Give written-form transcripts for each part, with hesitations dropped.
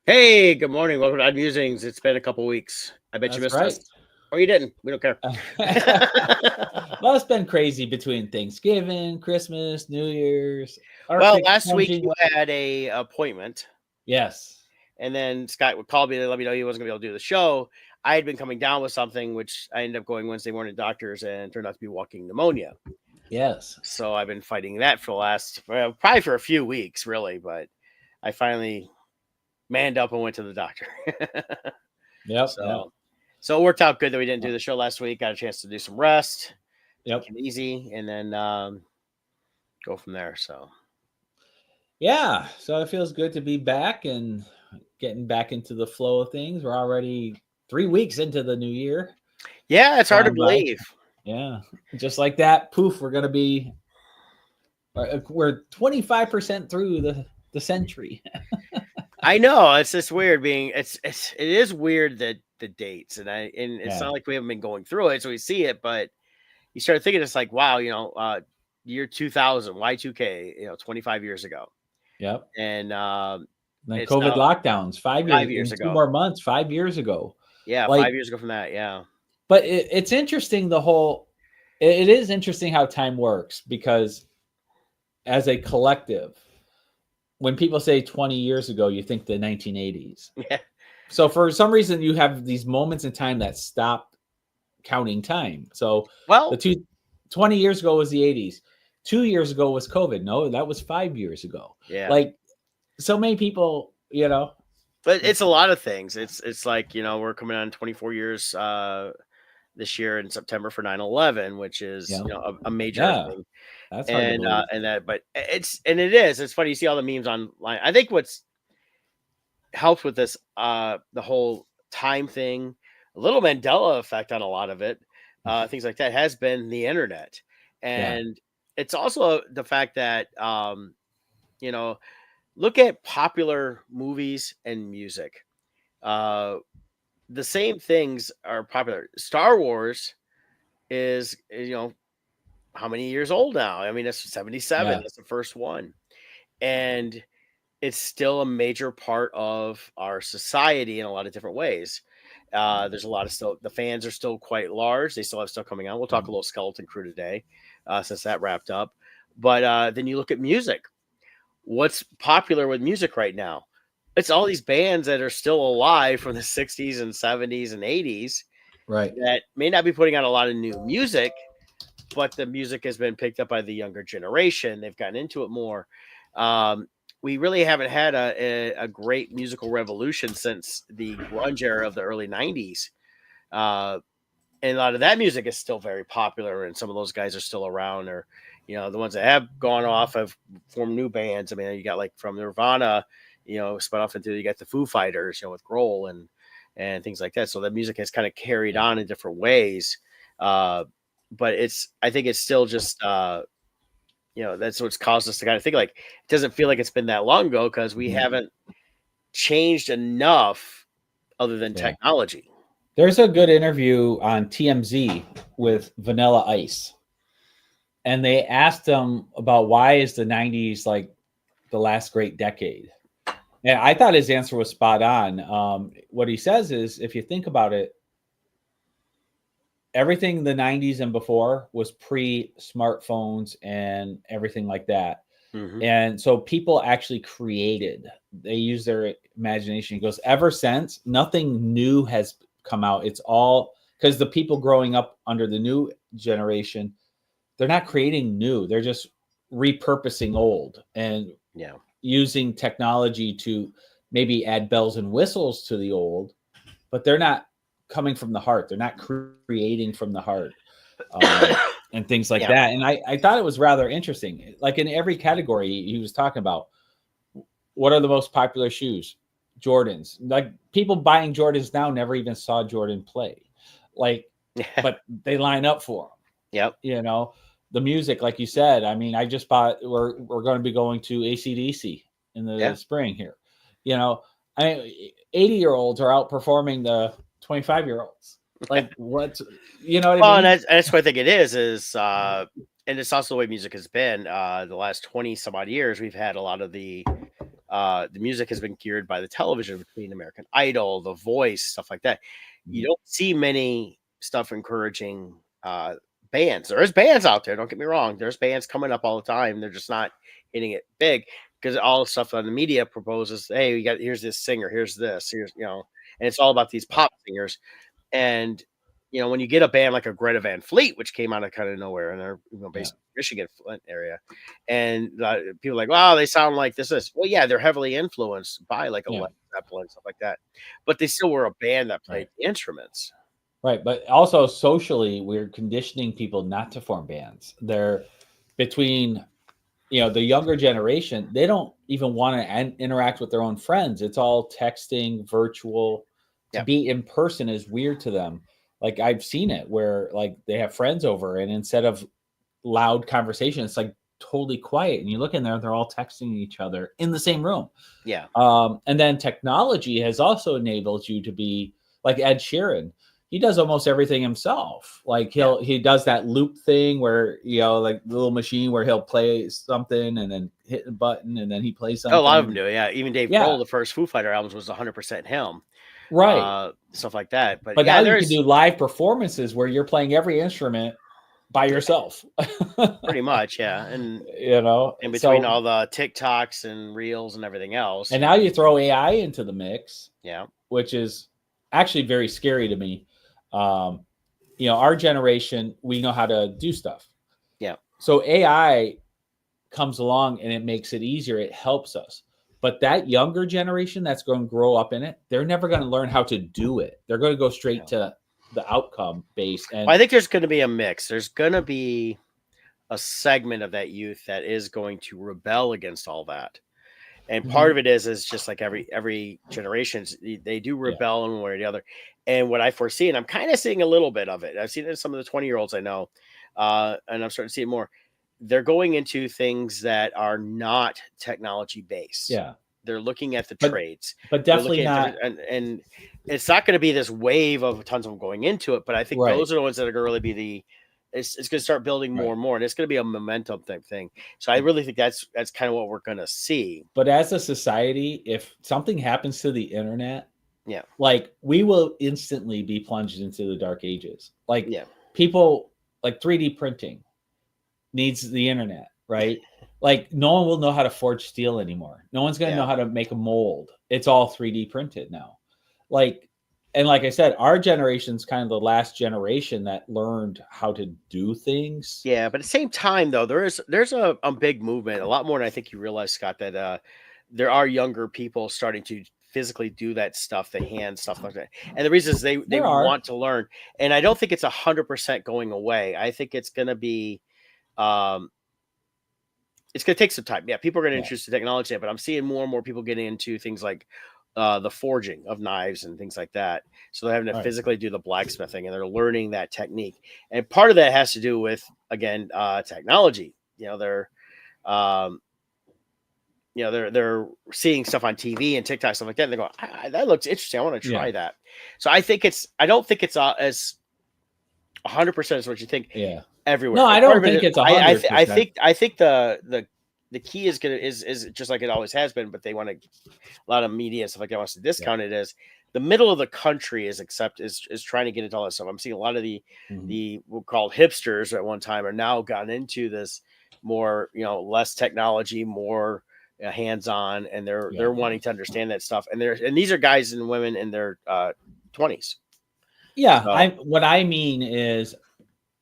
Hey, good morning. Welcome to Musings. It's been a couple weeks. I bet you That's missed us. right. Or you didn't. We don't care. Well, it's been crazy between Thanksgiving, Christmas, New Year's, Well, Arctic last week plunging. you had a appointment, Yes. and then Scott would call me to let me know he wasn't going to be able to do the show. I had been coming down with something, which I ended up going Wednesday morning to doctors, and it turned out to be walking pneumonia. Yes. So I've been fighting that for the last, well, probably for a few weeks, really. But I finally manned up and went to the doctor. Yep. Yep. so, so it worked out good that we didn't do the show last week. Got a chance to do some rest, take Yep. it easy, and then go from there. So Yeah. So it feels good to be back and getting back into the flow of things. We're already 3 weeks into the new year. yeah, it's hard to Flying by. believe. Yeah. Just like that. Poof. We're 25% through the century. I know it's just weird being it is weird that the dates and it's Yeah. not like we haven't been going through it, so we see it, but you start thinking it's like wow, year 2000 Y2K, 25 years ago, Yep. and The it's COVID now lockdowns, 5 years 5 years in two ago. more months, 5 years ago. Yeah, Like, 5 years ago from that. Yeah, but it's interesting. It is interesting how time works because as a collective, when people say 20 years ago, you think the 1980s. yeah. So for some reason, you have these moments in time that stop counting time. So the Well, 20 years ago was the 80s. 2 years ago was COVID. No, that was 5 years ago. yeah. Like so many people, But it's a lot of things. It's like, we're coming on 24 years this year in September for 9/11, which is, yeah, a major yeah, thing. that's hard to And believe. it's funny you see all the memes online. I think what's helped with this the whole time thing, a little Mandela effect on a lot of it, things like that has been the internet. Yeah, And it's also the fact that you know, look at popular movies and music. Uh the same things are popular. Star Wars is how many years old now? I mean, it's 77. yeah, That's the first one. And it's still a major part of our society in a lot of different ways. There's a lot of still, the fans are still quite large. They still have stuff coming out. We'll talk a little Skeleton Crew today, since that wrapped up. But then you look at music. What's popular with music right now? It's all these bands that are still alive from the 60s and 70s and 80s right. that may not be putting out a lot of new music, but the music has been picked up by the younger generation. They've gotten into it more. We really haven't had a great musical revolution since the grunge era of the early 90s. Uh, and a lot of that music is still very popular, and some of those guys are still around, or, the ones that have gone off have formed new bands. I mean, you got like from Nirvana, spun off into, you got the Foo Fighters, with Grohl and things like that. So that music has kind of carried Yeah, on in different ways. Uh, but I think it's still just, that's what's caused us to kind of think like it doesn't feel like it's been that long ago because we mhm, haven't changed enough other than yeah. technology. There's a good interview on TMZ with Vanilla Ice, and they asked him about why is the '90s like the last great decade. And I thought his answer was spot on. What he says is, if you think about it, everything in the '90s and before was pre-smartphones and everything like that. Hmm. And so people actually created, they use their imagination. He goes, ever since, nothing new has come out. It's all because the people growing up under the new generation, they're not creating new, they're just repurposing old and Yeah. using technology to maybe add bells and whistles to the old, but they're not coming from the heart. They're not creating from the heart, and things like Yeah. that. And I thought it was rather interesting. Like in every category, he was talking about what are the most popular shoes? Jordans. Like people buying Jordans now never even saw Jordan play. Like, Yeah. but they line up for them. Yep. You know, the music, like you said. I mean, I just bought. We're going to be going to ACDC in the Yeah. spring here. You know, I mean, 80-year-olds are outperforming the 25-year-olds. Like what? You know what I Well, and mean? that's what I think it is and it's also the way music has been. The last 20 some odd years, we've had a lot of the the music has been geared by the television between American Idol, The Voice, stuff like that. You Mhm. don't see many stuff encouraging bands. There is bands out there. Don't get me wrong. There's bands coming up all the time. They're just not hitting it big because all the stuff on the media proposes. Hey, we got here's this singer. Here's this. Here's and it's all about these Right. pop singers. And when you get a band like a Greta Van Fleet, which came out of kind of nowhere, and they're Yeah. based in Michigan, Flint area, and people are like, wow, they sound like this. Well, yeah, they're heavily influenced by like a Yeah. Led Zeppelin, stuff like that, but they still were a band that played Right. the instruments. Right. But also socially, we're conditioning people not to form bands. They're between, the younger generation, they don't even want to interact with their own friends. It's all texting, virtual. To Yeah, be in person is weird to them. Like I've seen it where like they have friends over and instead of loud conversation, it's like totally quiet. And you look in there, they're all texting each other in the same room. yeah, And then technology has also enabled you to be like Ed Sheeran. He does almost everything himself. Like yeah. he does that loop thing where like the little machine where he'll play something and then hit a button and then he plays A lot of them something. do. Yeah, even Dave Yeah, Grohl, the first Foo Fighter albums was 100% him, right. stuff like that. But But now yeah, you can there's do live performances where you're playing every instrument by yourself. pretty much, yeah, and in between So all the TikToks and reels and everything else, and now you throw AI into the mix, yeah, which is actually very scary to me. Um, our generation, we know how to do stuff. yeah. So AI comes along and it makes it easier. It helps us. But that younger generation that's going to grow up in it, they're never going to learn how to do it. They're going to go straight Yeah. to the outcome base. And Well, I think there's going to be a mix. There's going to be a segment of that youth that is going to rebel against all that. And part Mhm. of it is just like every generation, they do Yeah, rebel in one way or the other. And what I foresee, and I'm kind of seeing a little bit of it. I've seen it in some of the 20-year-olds I know, and I'm starting to see it more. They're going into things that are not technology based. yeah, They're looking at the but trades. but They're definitely looking at different, not and it's not going to be this wave of tons of them going into it. But I think right. those are the ones that are going to really be it's going to start building more Right. and more, and it's going to be a momentum type thing. So I really think that's kind of what we're going to see. But as a society, if something happens to the internet, Yeah, like we will instantly be plunged into the dark ages. Like yeah, people like 3D printing needs the internet, right? Like no one will know how to forge steel anymore. No one's going to yeah, know how to make a mold. It's all 3D printed now. Like and like I said, our generation's kind of the last generation that learned how to do things. yeah. But at the same time, though, there's a big movement, a lot more than I think you realize, Scott. That there are younger people starting to physically do that stuff, the hand stuff like that. And the reason is they There are. want to learn, and I don't think it's 100% going away. I think it's going to be um, it's going to take some time. Yeah, people are going to Yeah. introduce the technology, but I'm seeing more and more people getting into things like the forging of knives and things like that. So they're having to Right. physically do the blacksmithing, and they're learning that technique. And part of that has to do with again technology. They're um, they're seeing stuff on TV and TikTok stuff like that, and they go, "That looks interesting. I want to Yeah. try that." So I don't think it's as 100% as what you think Yeah. everywhere. No, I And part don't of it think is it's a I I, hundred th- I percent. think I think the key is just like it always has been, but they want to a lot of media and stuff like that wants to Yeah. discount it as the middle of the country is trying to get into all that stuff. I'm seeing a lot of Mhm. the we'll call hipsters at one time are now gotten into this more less technology, more hands on, and Yeah. they're wanting to understand that stuff. And these are guys and women in their 20s. Yeah. So What I mean is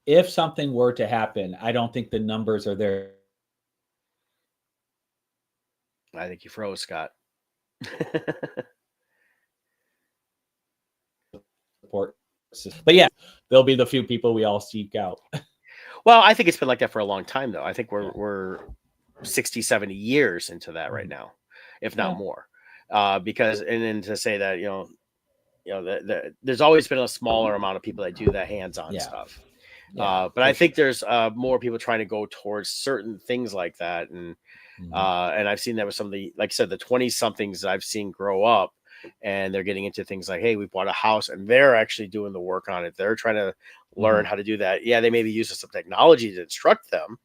if something were to happen, I don't think the numbers are there I think you froze, Scott. to support. But yeah, there'll be the few people we all seek out. Well, I think it's been like that for a long time, though. I think Yeah. we're 60, 70 years into that right Mhm. now, if not Yeah. more. Because and then to say that there's always been a smaller amount of people that do that hands-on Yeah. stuff. Yeah. But I For think sure. there's more people trying to go towards certain things like that, Mhm. and I've seen that with some of the, like I said, the 20 somethings I've seen grow up, and they're getting into things like, hey, we bought a house, and they're actually doing the work on it. They're trying to learn Mhm. how to do that. Yeah, they maybe use some technology to instruct them,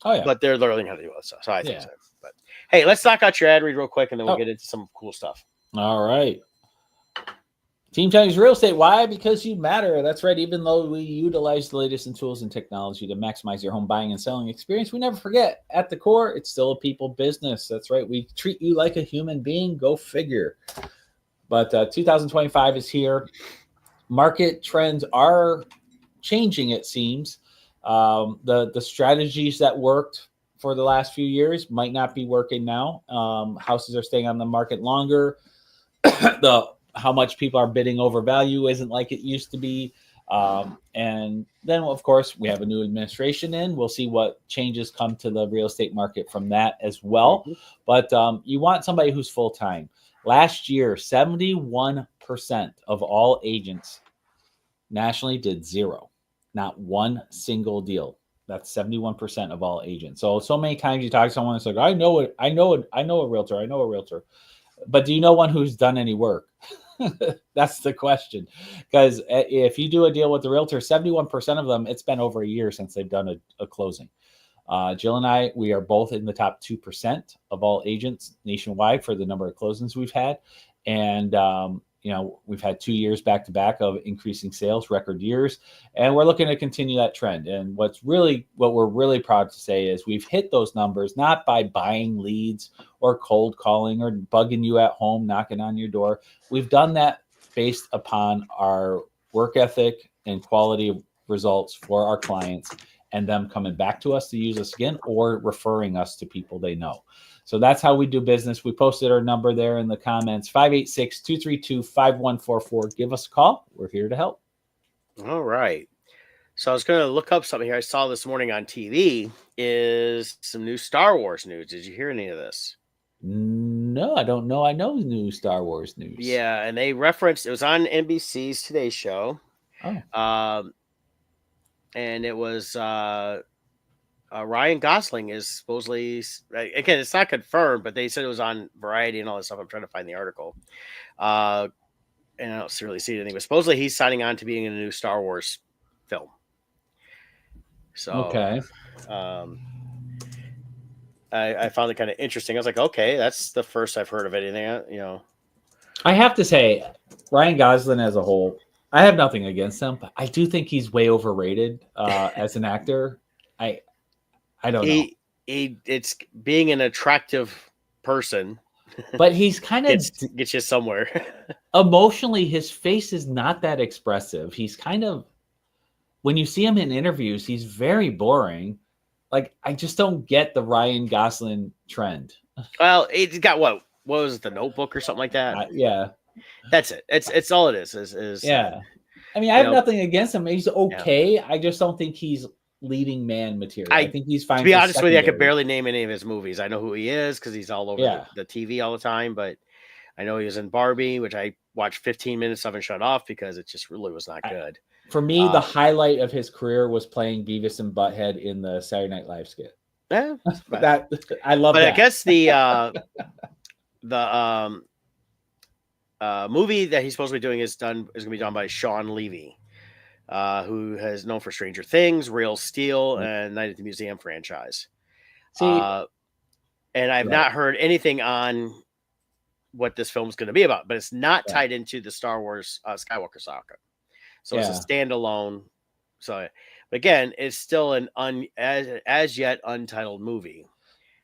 Oh yeah. but they're learning how to do all that stuff. So I think Yeah. so. But hey, let's knock out your ad read real quick, and then we'll Oh, get into some cool stuff. all right. Team Chinese Real Estate. Why? Because you matter. That's right. Even though we utilize the latest in tools and technology to maximize your home buying and selling experience, we never forget at the core, it's still a people business. That's right. We treat you like a human being. Go figure. But 2025 is here. Market trends are changing, it seems. The strategies that worked for the last few years might not be working now. Houses are staying on the market longer. The how much people are bidding over value isn't like it used to be. And then, of course, we have a new administration in. We'll see what changes come to the real estate market from that as well. Mm-hmm. But you want somebody who's full time. Last year, 71% of all agents nationally did zero, not one single deal. That's 71% of all agents. So many times you talk to someone, it's like, I know it, I know it, I know a realtor, I know a realtor. But do you know one who's done any work? That's the question. Because if you do a deal with the realtor, 71% of them, it's been over a year since they've done a closing. Jill and I, we are both in the top 2% of all agents nationwide for the number of closings we've had. And, we've had 2 years back to back of increasing sales, record years, and we're looking to continue that trend. And what we're really proud to say is we've hit those numbers not by buying leads or cold calling or bugging you at home, knocking on your door. We've done that based upon our work ethic and quality of results for our clients and them coming back to us to use us again or referring us to people they know. So that's how we do business. We posted our number there in the comments, 586-232-5144. Give us a call. We're here to help. All right. So I was going to look up something here I saw this morning on TV is some new Star Wars news. Did you hear any of this? No, I don't know. I know new Star Wars news. Yeah, and they referenced, it was on NBC's Today Show. Oh. And it was Ryan Gosling is supposedly, again, it's not confirmed, but they said it was on Variety and all this stuff. I'm trying to find the article. And I don't really see anything, but supposedly he's signing on to being in a new Star Wars film. So, okay. I found it kind of interesting. I was like, okay, that's the first I've heard of anything, I have to say, Ryan Gosling as a whole, I have nothing against him, but I do think he's way overrated as an actor. I don't know. It's being an attractive person, but he's kind of gets you somewhere. Emotionally, his face is not that expressive. He's kind of, when you see him in interviews, he's very boring. Like, I just don't get the Ryan Gosling trend. Well, it's got what was it, The Notebook or something like that? Yeah, that's it. It's all it is. Yeah, I mean, I have nothing against him. He's okay. Yeah. I just don't think he's leading man material. I think he's fine. To be honest with you, I could barely name any of his movies. I know who he is because he's all over the TV all the time. But I know he was in Barbie, which I watched 15 minutes of and shut off because it just really was not good. For me, the highlight of his career was playing Beavis and Butthead in the Saturday Night Live skit. Yeah, that I love. But that. I guess the movie that he's supposed to be doing is going to be done by Sean Levy, who has known for Stranger Things, Real Steel, and Night at the Museum franchise. See, and I've not heard anything on what this film's going to be about, but it's not tied into the Star Wars Skywalker saga. So it's a standalone. So, but again, it's still an as yet untitled movie.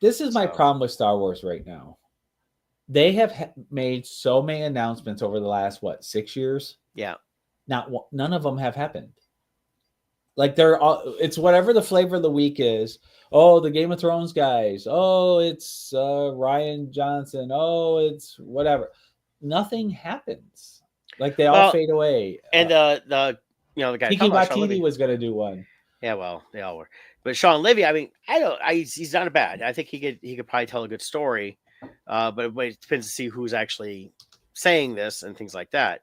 This is my problem with Star Wars right now. They have made so many announcements over the last 6 years. Yeah, none of them have happened. Like it's whatever the flavor of the week is. Oh, the Game of Thrones guys. Oh, it's Ryan Johnson. Oh, it's whatever. Nothing happens. Like they all fade away. And the guy Tiki Watiti was going to do one. Yeah, well, they all were. But Sean Levy, I mean, he's not a bad. I think he could probably tell a good story. But it depends to see who's actually saying this and things like that.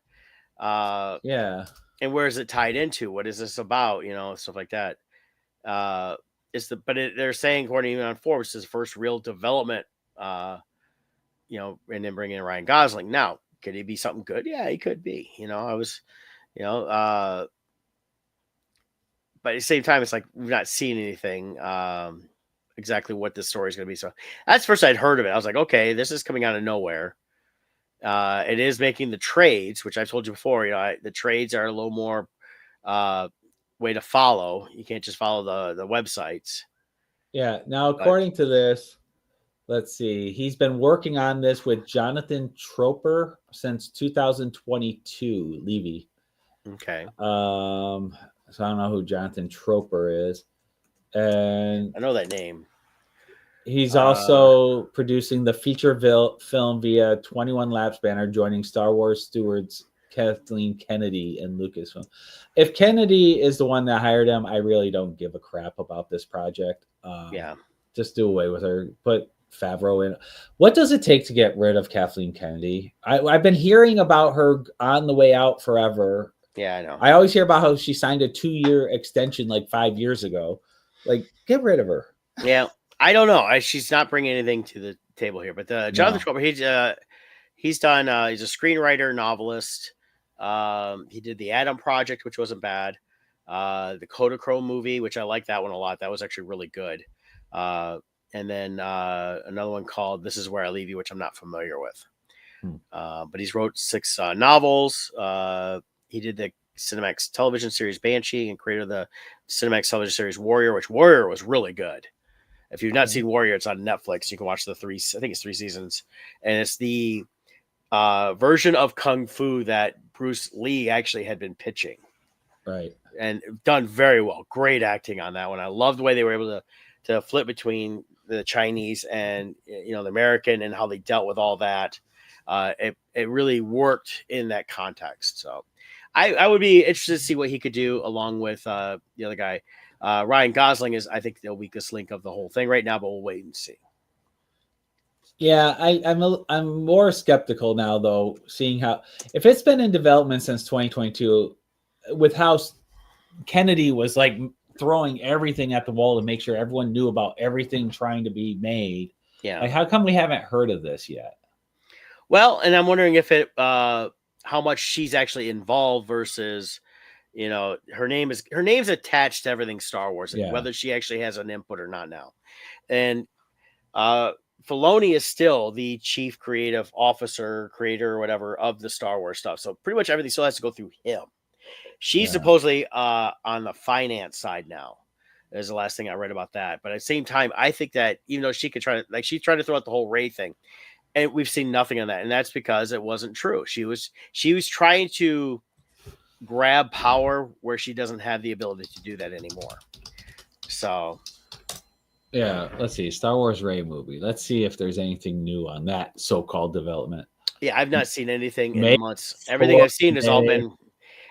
And where is it tied into? What is this about? Stuff like that. They're saying, according to even on Forbes, his first real development. And then bringing in Ryan Gosling. Now, could he be something good? Yeah, he could be. But at the same time, it's like we've not seen anything. exactly what this story is going to be. So that's the first I'd heard of it. I was like, okay, this is coming out of nowhere. It is making the trades, which I've told you before. The trades are a little more uh, way to follow. You can't just follow the websites. Yeah. Now, But according to this, let's see. He's been working on this with Jonathan Troper since 2022. Levy. okay, So I don't know who Jonathan Troper is, and I know that name. he's Uh, also producing the feature film via 21 Laps banner, joining Star Wars stewards Kathleen Kennedy and Lucasfilm. If Kennedy is the one that hired him, I really don't give a crap about this project. yeah, Just do away with her. Put Favreau in. What does it take to get rid of Kathleen Kennedy? I've been hearing about her on the way out forever. yeah, I know. I always hear about how she signed a 2-year extension like 5 years ago. Like, get rid of her. Yeah, I don't know. She's not bringing anything to the table here. But Jonathan No. Schwarber, he's done. He's a screenwriter, novelist. He did the Adam Project, which wasn't bad. The Kodachrome movie, which I like that one a lot. That was actually really good. And then another one called "This Is Where I Leave You," which I'm not familiar with. But he's wrote 6 novels. He did the Cinemax television series Banshee and created the Cinemax television series Warrior, which Warrior was really good. If you've not seen Warrior, it's on Netflix. You can watch I think it's 3 seasons. And it's the version of Kung Fu that Bruce Lee actually had been pitching. Right. And done very well. Great acting on that one. I love the way they were able to flip between the Chinese and the American and how they dealt with all that. It really worked in that context. So I would be interested to see what he could do along with the other guy. Ryan Gosling is, I think, the weakest link of the whole thing right now, but we'll wait and see. Yeah, I'm more skeptical now though, seeing how if it's been in development since 2022, with how Kennedy was like throwing everything at the wall to make sure everyone knew about everything trying to be made. Yeah. Like, how come we haven't heard of this yet? Well, and I'm wondering if how much she's actually involved versus, her name's attached to everything Star Wars, and Yeah. whether she actually has an input or not now. And Filoni is still the chief creative officer, creator, or whatever of the Star Wars stuff. So pretty much everything still has to go through him. She's supposedly on the finance side now. Is the last thing I read about that. But at the same time, I think that even though she could she's trying to throw out the whole Rey thing, and we've seen nothing on that, and that's because it wasn't true. She was trying to grab power where she doesn't have the ability to do that anymore. So yeah, let's see. Star Wars Rey movie. Let's see if there's anything new on that so-called development. yeah, I've not seen anything May in months. Everything I've seen has May. all been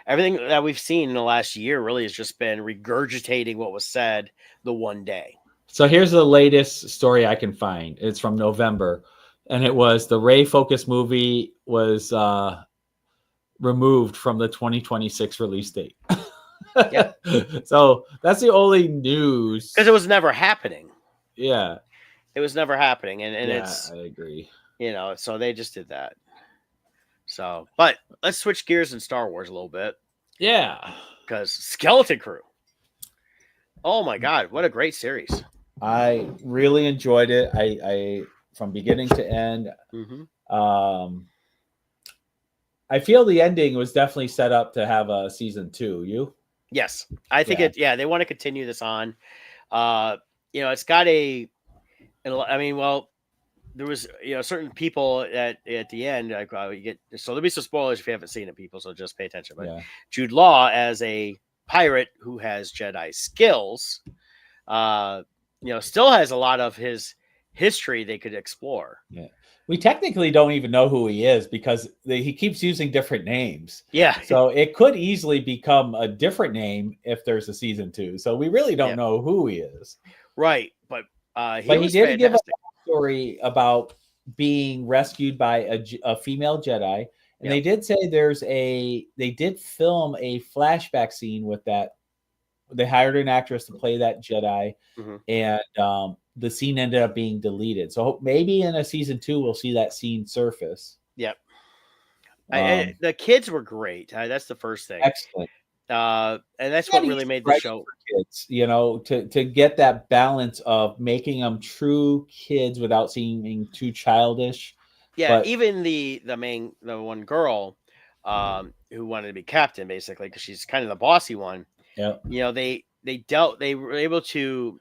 everything that we've seen in the last year really has just been regurgitating what was said the one day. So here's the latest story I can find. It's from November, and it was the Rey Focus movie was removed from the 2026 release date. Yeah. So that's the only news. Because it was never happening. Yeah. It was never happening. And Yeah, it's, I agree. So they just did that. So, but let's switch gears in Star Wars a little bit. Yeah. Because Skeleton Crew. Oh my God, what a great series. I really enjoyed it. I from beginning to end. Mm-hmm. I feel the ending was definitely set up to have a season 2. You? Yes. I think they want to continue this on. It's got there was, certain people at the end, so there'll be some spoilers if you haven't seen it, people, so just pay attention. But Jude Law, as a pirate who has Jedi skills, still has a lot of his history they could explore. Yeah. We technically don't even know who he is because he keeps using different names. Yeah. So it could easily become a different name if there's a season 2. So we really don't know who he is. Right. But he did fantastic. give a story about being rescued by a female Jedi. And they did say they did film a flashback scene with that. They hired an actress to play that Jedi. Mm-hmm. And the scene ended up being deleted. So maybe in a season 2, we'll see that scene surface. Yep. The kids were great. That's the first thing. Excellent. And that's And what he's really made the writing show. for kids, to get that balance of making them true kids without seeming too childish. Yeah, But even the one girl, who wanted to be captain basically because she's kind of the bossy one. yeah, They were able to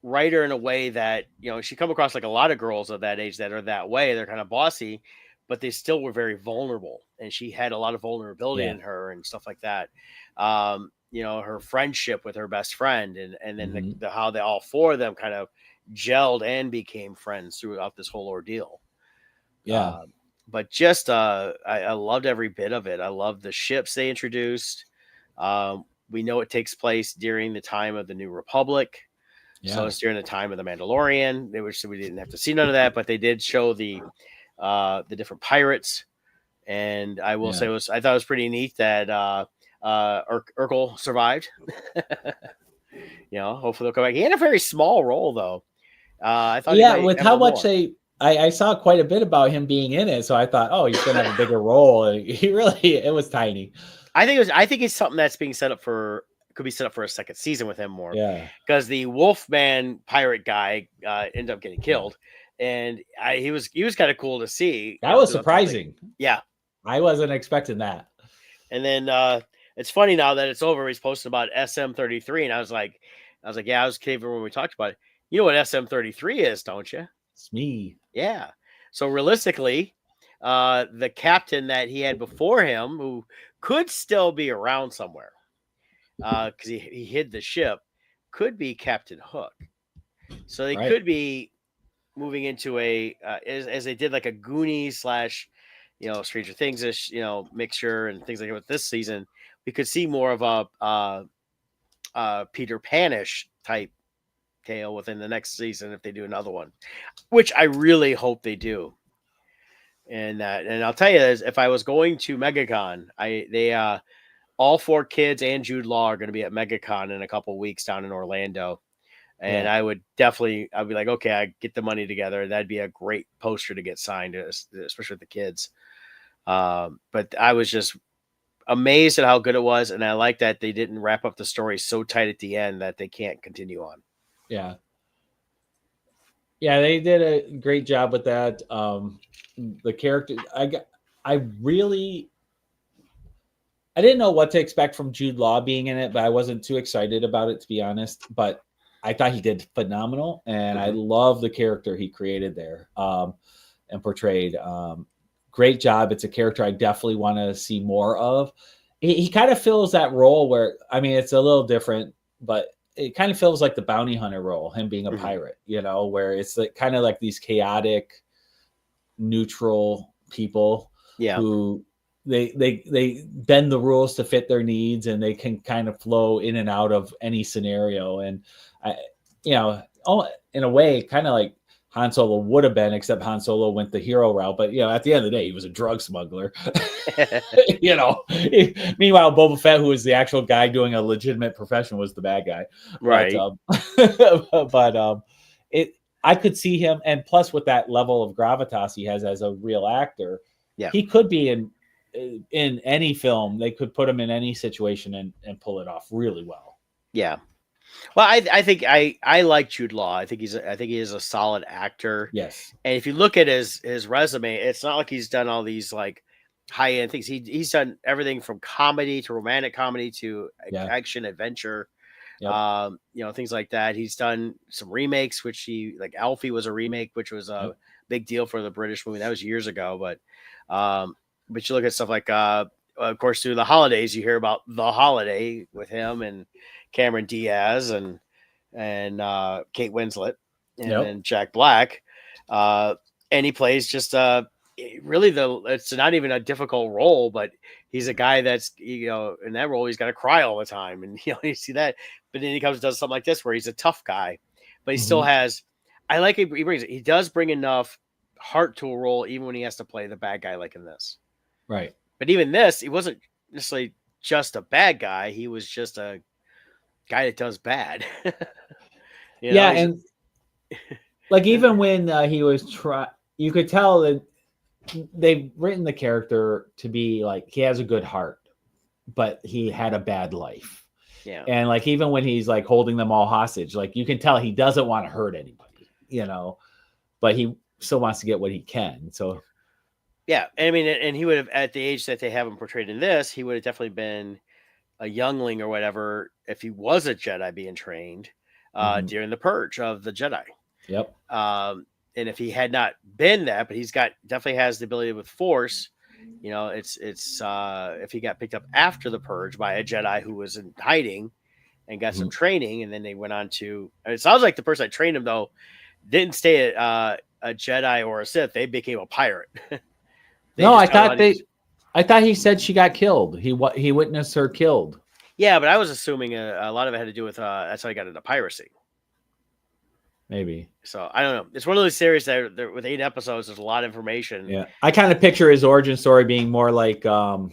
write her in a way that she come across like a lot of girls of that age that are that way. They're kind of bossy, but they still were very vulnerable, and she had a lot of vulnerability yeah, in her and stuff like that. Her friendship with her best friend, and then hmm, the how they all four of them kind of gelled and became friends throughout this whole ordeal. yeah, Uh, but just I loved every bit of it. I loved the ships they introduced. We know it takes place during the time of the New Republic, so yeah, it's during the time of the Mandalorian. They wish we didn't have to see none of that, but they did show the different pirates. And I will yeah. say I thought it was pretty neat that Urkel survived. Hopefully they'll come back. He had a very small role though. I thought he Yeah, might with have a how little much more. I saw quite a bit about him being in it, so I thought, oh, he's gonna have a bigger role. And he really, it was tiny. I think it's something that's being set up for could be set up for a second season with him more Yeah, because the Wolfman pirate guy ended up getting yeah. killed, and he was kind of cool to see That was throughout the whole thing. surprising. Yeah, I wasn't expecting that. and then it's funny now that it's over. He's posting about SM-33, and I was like, yeah, I was kidding when we talked about it. You know what SM-33 is, don't you? It's me. Yeah. So realistically, the captain that he had before him, who could still be around somewhere, because he hid the ship, could be Captain Hook. So they Right. could be moving into as they did like a Goonies slash, Stranger Things ish, mixture and things like that with this season. We could see more of a Peter Panish type tale within the next season if they do another one, which I really hope they do. And I'll tell you this, if I was going to MegaCon, they all four kids and Jude Law are going to be at MegaCon in a couple weeks down in Orlando. And Yeah. I'd be like, okay, I get the money together. That'd be a great poster to get signed, especially with the kids. But I was just amazed at how good it was. And I like that they didn't wrap up the story so tight at the end that they can't continue on. Yeah. Yeah, they did a great job with that. The character, I really, I didn't know what to expect from Jude Law being in it, but I wasn't too excited about it, to be honest. But I thought he did phenomenal, and I Mm-hmm. love the character he created there, and portrayed. Great job. It's a character I definitely want to see more of. He kind of fills that role where, I mean, it's a little different, but it kind of feels like the bounty hunter role, him being a Mm-hmm. pirate, where it's like, kind of like these chaotic, neutral people Yeah. who they bend the rules to fit their needs, and they can kind of flow in and out of any scenario. And I, in a way, kind of like Han Solo would have been, except Han Solo went the hero route. But at the end of the day, he was a drug smuggler. Meanwhile, Boba Fett, who was the actual guy doing a legitimate profession, was the bad guy. But Right. it I could see him, and plus with that level of gravitas he has as a real actor, Yeah. he could be in any film. They could put him in any situation and pull it off really well. Yeah. Well, I think I like Jude Law. I think he is a solid actor. Yes. And if you look at his resume, it's not like he's done all these like high end things. He's done everything from comedy to romantic comedy to Yeah. action adventure. Yep. Things like that. He's done some remakes, which he like Alfie was a remake, which was a Yep. big deal for the British movie. That was years ago, but you look at stuff like of course through the holidays you hear about The Holiday with him and Cameron Diaz and Kate Winslet and Yep. then Jack Black. Uh, and he plays just really it's not even a difficult role, but he's a guy that's in that role he's got to cry all the time, and you see that. But then he comes and does something like this where he's a tough guy, but he still Mm-hmm. has. I like it. He does bring enough heart to a role, even when he has to play the bad guy, like in this. Right. But even this, he wasn't necessarily just a bad guy. He was just a guy that does bad. Yeah, He's and like even when he was you could tell that they've written the character to be like he has a good heart, but he had a bad life. Yeah. And like even when he's like holding them all hostage, like you can tell he doesn't want to hurt anybody, but he still wants to get what he can. So Yeah. And I mean, and he would have, at the age that they have him portrayed in this, he would have definitely been a youngling or whatever if he was a Jedi being trained mhm. during the purge of the Jedi. Yep. And if he had not been that, but he's got definitely has the ability with Force. It's if he got picked up after the purge by a Jedi who was in hiding and got some Mhm. training, and then they went on to. And it sounds like the person that trained him though didn't stay a Jedi or a Sith; they became a pirate. They No, just got a lot of these. I thought he said she got killed. He witnessed her killed. Yeah, but I was assuming a lot of it had to do with that's how he got into piracy. Maybe. So I don't know. It's one of those series that with 8 episodes, there's a lot of information. Yeah. I kind of picture his origin story being more like and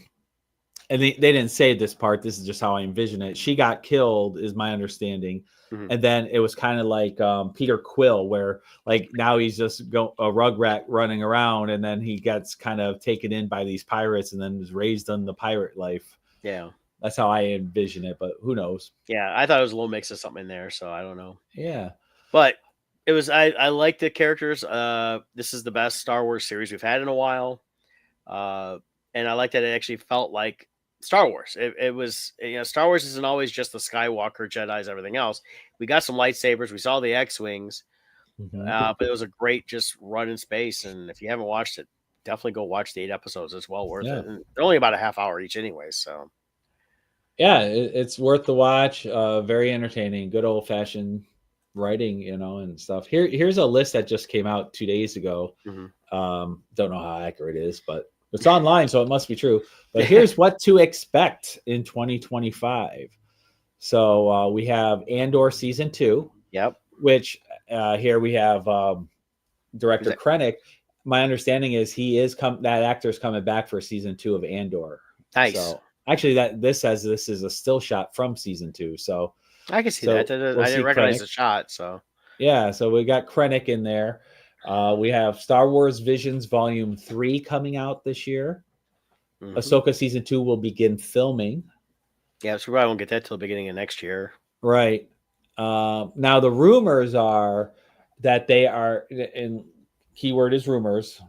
they didn't say this part. This is just how I envision it. She got killed, is my understanding. Mhm. And then it was kind of like Peter Quill, where like now he's just a rugrat running around, and then he gets kind of taken in by these pirates, and then is raised on the pirate life. Yeah, That's how I envision it, but who knows? yeah. I thought it was a little mix of something in there, so I don't know. Yeah. But it was I like the characters. This is the best Star Wars series we've had in a while, and I like that it actually felt like Star Wars. It was Star Wars isn't always just the Skywalker, Jedi's, everything else. We got some lightsabers. We saw the X-wings, Mhm. but it was a great just run in space. And if you haven't watched it, definitely go watch the 8 episodes. It's well worth Yeah. it. And they're only about a half hour each, anyway. So Yeah, it's worth the watch. Very entertaining, good old fashioned writing, and stuff. Here's a list that just came out 2 days ago. mhm. Don't know how accurate it is, but it's online, so it must be true. But here's what to expect in 2025. So we have Andor season 2, Yep. which here we have Is director it Krennic. My understanding is that actor is coming back for season 2 of Andor. nice? So actually, this says this is a still shot from season 2. So I can see that. we'll I see didn't recognize Krennic. the shot. So Yeah, so we got Krennic in there. We have Star Wars Visions Volume 3 coming out this year. mhm. Ahsoka season 2 will begin filming. Yeah, so we probably won't get that till the beginning of next year. Right. Now the rumors are that they are, and keyword is rumors,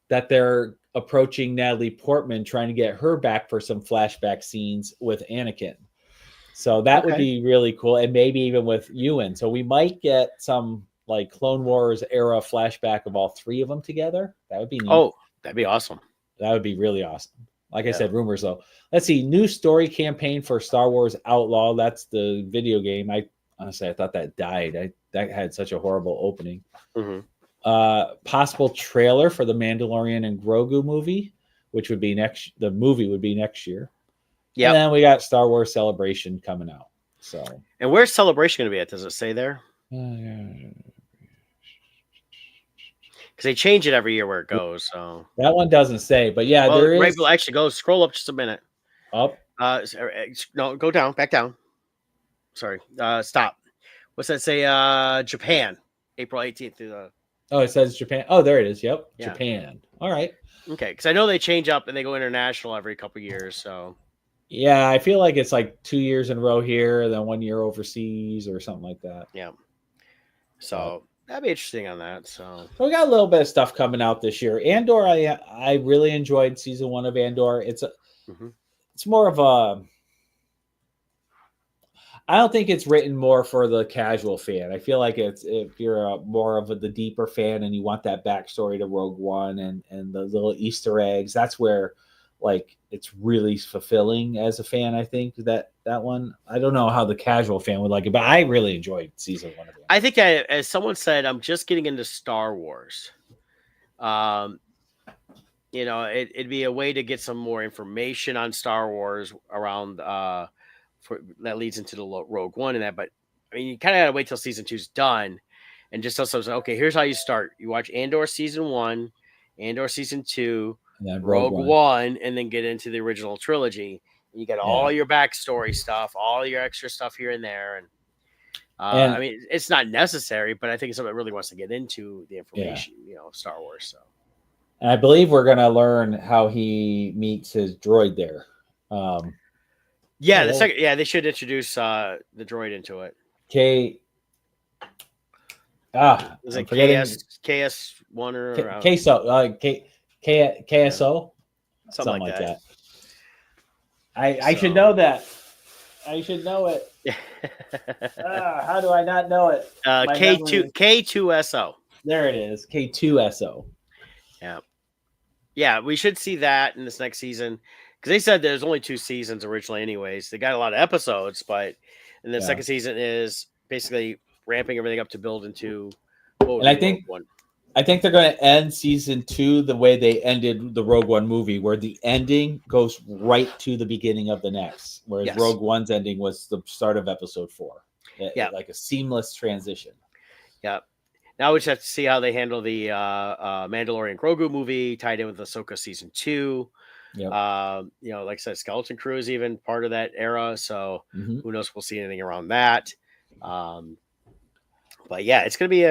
that they're approaching Natalie Portman, trying to get her back for some flashback scenes with Anakin. So that would Okay. be really cool, and maybe even with Ewan. So we might get some like Clone Wars era flashback of all 3 of them together. That would be neat. Oh, that'd be awesome. That would be really awesome. Like I Yeah. said, rumors though. Let's see. New story campaign for Star Wars Outlaw. That's the video game. I thought that died. That had such a horrible opening. Mhm. Possible trailer for the Mandalorian and Grogu movie, which would be the movie would be next year. And Yep. then we got Star Wars Celebration coming out. So And where's Celebration going to be at? Does it say there? Because they change it every year where it goes. So that one doesn't say, but yeah, well, there right. is Well, actually, go scroll up just a minute. up. No, go down, back down. Sorry. Stop. What's that say? Japan, April 18th through the. Oh, it says Japan. Oh, there it is. Yep, Yeah. Japan. All right. Okay, because I know they change up and they go international every couple years. So Yeah, I feel like it's like 2 years in a row here, then 1 year overseas or something like that. yeah. So that'd be interesting on that. So we got a little bit of stuff coming out this year. Andor, I really enjoyed season 1 of Andor. mhm. It's more of a. I don't think it's written more for the casual fan. I feel like it's if you're more of the deeper fan and you want that backstory to Rogue One and the little Easter eggs. That's where like it's really fulfilling as a fan. I think that one. I don't know how the casual fan would like it, but I really enjoyed season 1 of it. I think that, as someone said, I'm just getting into Star Wars. It'd be a way to get some more information on Star Wars around that leads into the Rogue One and that. But I mean, you kind of gotta wait till season 2's done, and just tell someone, okay, here's how you start. You watch Andor season 1, Andor season 2, And then Rogue One, and then get into the original trilogy. And you get all your backstory stuff, all your extra stuff here and there, and I mean, it's not necessary, but I think somebody really wants to get into the information, of Star Wars. So. And I believe we're going to learn how he meets his droid there. Yeah, Yeah, the that was second. Yeah, they should introduce the droid into it. K. Is I'm it forgetting KS1 or Queso. yeah, KSO, something something like like that. that. I should So know that. I should know it. yeah, How do I not know it? My memory K2 is K2SO. there. It is K2SO. Yeah, yeah, we should see that in this next season because they said there's only 2 seasons originally. Anyways, they got a lot of episodes, but and the Yeah, second season is basically ramping everything up to build into what would and I be Rogue think One. I think they're going to end season 2 the way they ended the Rogue One movie, where the ending goes right to the beginning of the next, whereas Yes. Rogue One's ending was the start of episode 4. Yeah. Like a seamless transition. Yeah. Now we just have to see how they handle the Mandalorian Grogu movie tied in with Ahsoka season 2. Yep. Like I said, Skeleton Crew is even part of that era, so Mm-hmm. who knows if we'll see anything around that. Um, but yeah, it's gonna be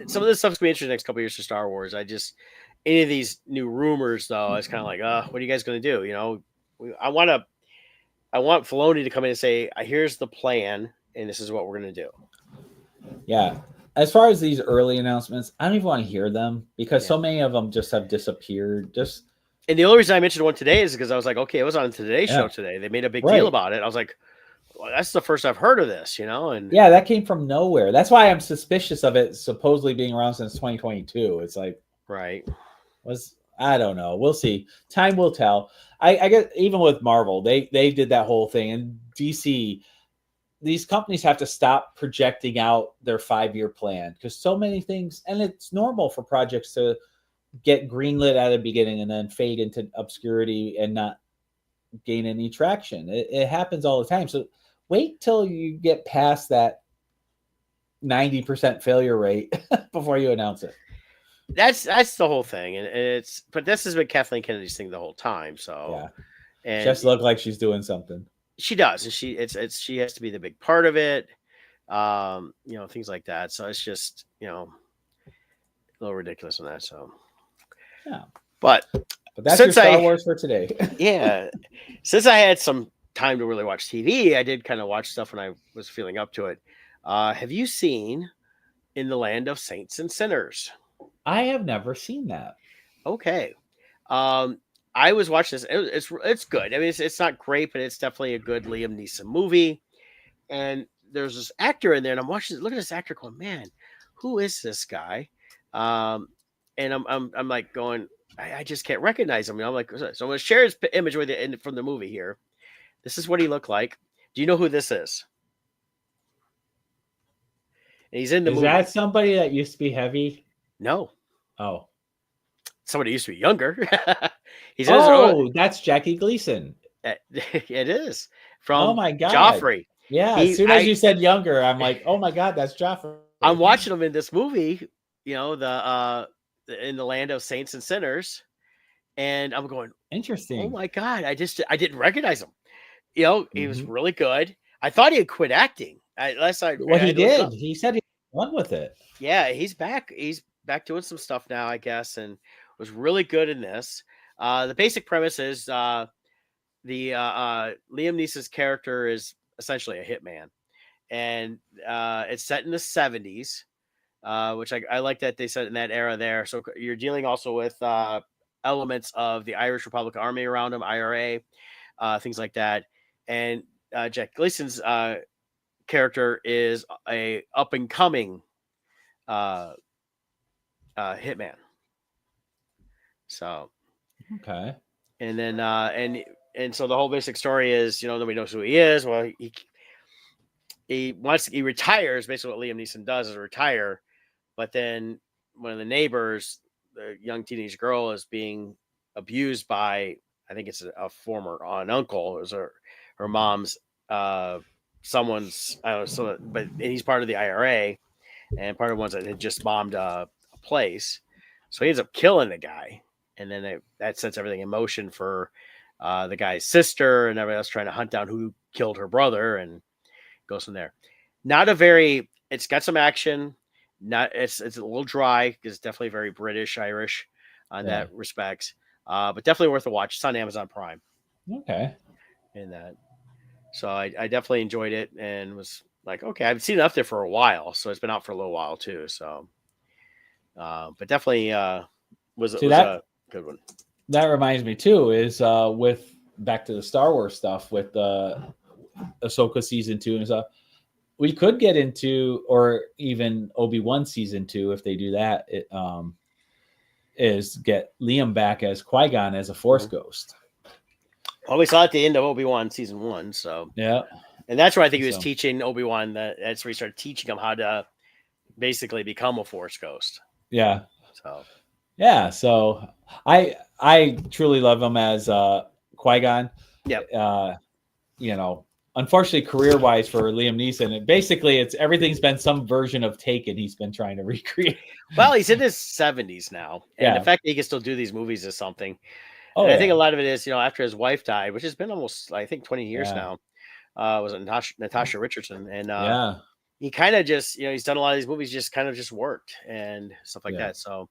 some of this stuff's gonna be interesting the next couple of years for Star Wars. Any of these new rumors though, it's kind of like, what are you guys gonna do? I want Filoni to come in and say, here's the plan, and this is what we're gonna do. Yeah. As far as these early announcements, I don't even want to hear them because so many of them just have disappeared. And the only reason I mentioned one today is because I was like, okay, it was on Today's show Yeah. today. They made a big deal Right. about it. I was like, well, that's the first I've heard of this, and Yeah, that came from nowhere. That's why I'm suspicious of it supposedly being around since 2022. It's like, right. I don't know. We'll see. Time will tell. I guess even with Marvel, they did that whole thing, and DC, these companies have to stop projecting out their 5-year plan because so many things, and it's normal for projects to get greenlit at the beginning and then fade into obscurity and not gain any traction. It happens all the time. So wait till you get past that 90% failure rate before you announce it. That's the whole thing, and but this has been Kathleen Kennedy's thing the whole time. So Yeah, and just look like she's doing something. she does, and she has to be the big part of it. Things like that. So it's just a little ridiculous on that. So Yeah, but that's your since Star Wars for today. yeah, since I had some time to really watch TV, I did kind of watch stuff when I was feeling up to it. Have you seen In the Land of Saints and Sinners? I have never seen that. Okay. I was watching this. It's good. I mean, it's not great, but it's definitely a good Liam Neeson movie. And there's this actor in there, and I'm watching. Look at this actor, going, man, who is this guy? And I'm like going, I just can't recognize him. I'm like, so I'm going to share his image with you from the movie here. This is what he looked like. Do you know who this is? And he's in the Is movie. that somebody that used to be heavy? No, Oh. somebody used to be younger. He's in That's Jackie Gleason. it is Oh from my God. Joffrey. Yeah, as soon as you said younger, I'm like, oh my God, that's Joffrey. I'm watching him in this movie, the In the Land of Saints and Sinners, and I'm going, Interesting. oh my God, I didn't recognize him. He was Mhm. really good. I thought he had quit acting. He did. He said he won with it. Yeah, he's back. He's back doing some stuff now, I guess, and was really good in this. The basic premise is Liam Neeson's character is essentially a hitman, and it's set in the 70s, which I like that they said in that era there. So you're dealing also with elements of the Irish Republican Army around him, IRA, things like that, and Jack Gleason's character is a up and coming uh, hitman. So Okay. and then and so the whole basic story is nobody knows who he is. Well, he retires. Basically, what Liam Neeson does is retire, but then one of the neighbors, the young teenage girl, is being abused by, I think it's a former an uncle. It was her mom's someone's, I don't know, but he's part of the IRA and part of the ones that had just bombed a place. So he ends up killing the guy, and then that sets everything in motion for the guy's sister and everybody else trying to hunt down who killed her brother, and goes from there. Not a very. It's got some action. It's a little dry because it's definitely very British Irish on that respects. But definitely worth a watch. It's on Amazon Prime. Okay. In that. So I definitely enjoyed it and was like, okay, I've seen it up there for a while, so it's been out for a little while too. So, but definitely See was a that good one. that reminds me too is with back to the Star Wars stuff with Ahsoka season 2 and stuff. We could get into, or even Obi-Wan season 2 if they do that. Is get Liam back as Qui-Gon as a Force Mhm. ghost. Well, we saw at the end of Obi-Wan season 1, so Yeah. and that's where I think he was So teaching Obi-Wan that's where he started teaching him how to basically become a Force ghost. yeah, So yeah. So I truly love him as Qui-Gon. yep. Uh, you know, unfortunately, career-wise for Liam Neeson, basically it's everything's been some version of Taken. He's been trying to recreate. Well, he's in his 70s now, and the Yeah. fact that he can still do these movies is something. Oh And I think a yeah. lot of it is, after his wife died, which has been almost, I think, 20 years Yeah. now. Was it Natasha Richardson, and Yeah. he kind of just, he's done a lot of these movies, just kind of just worked and stuff like Yeah. that. So,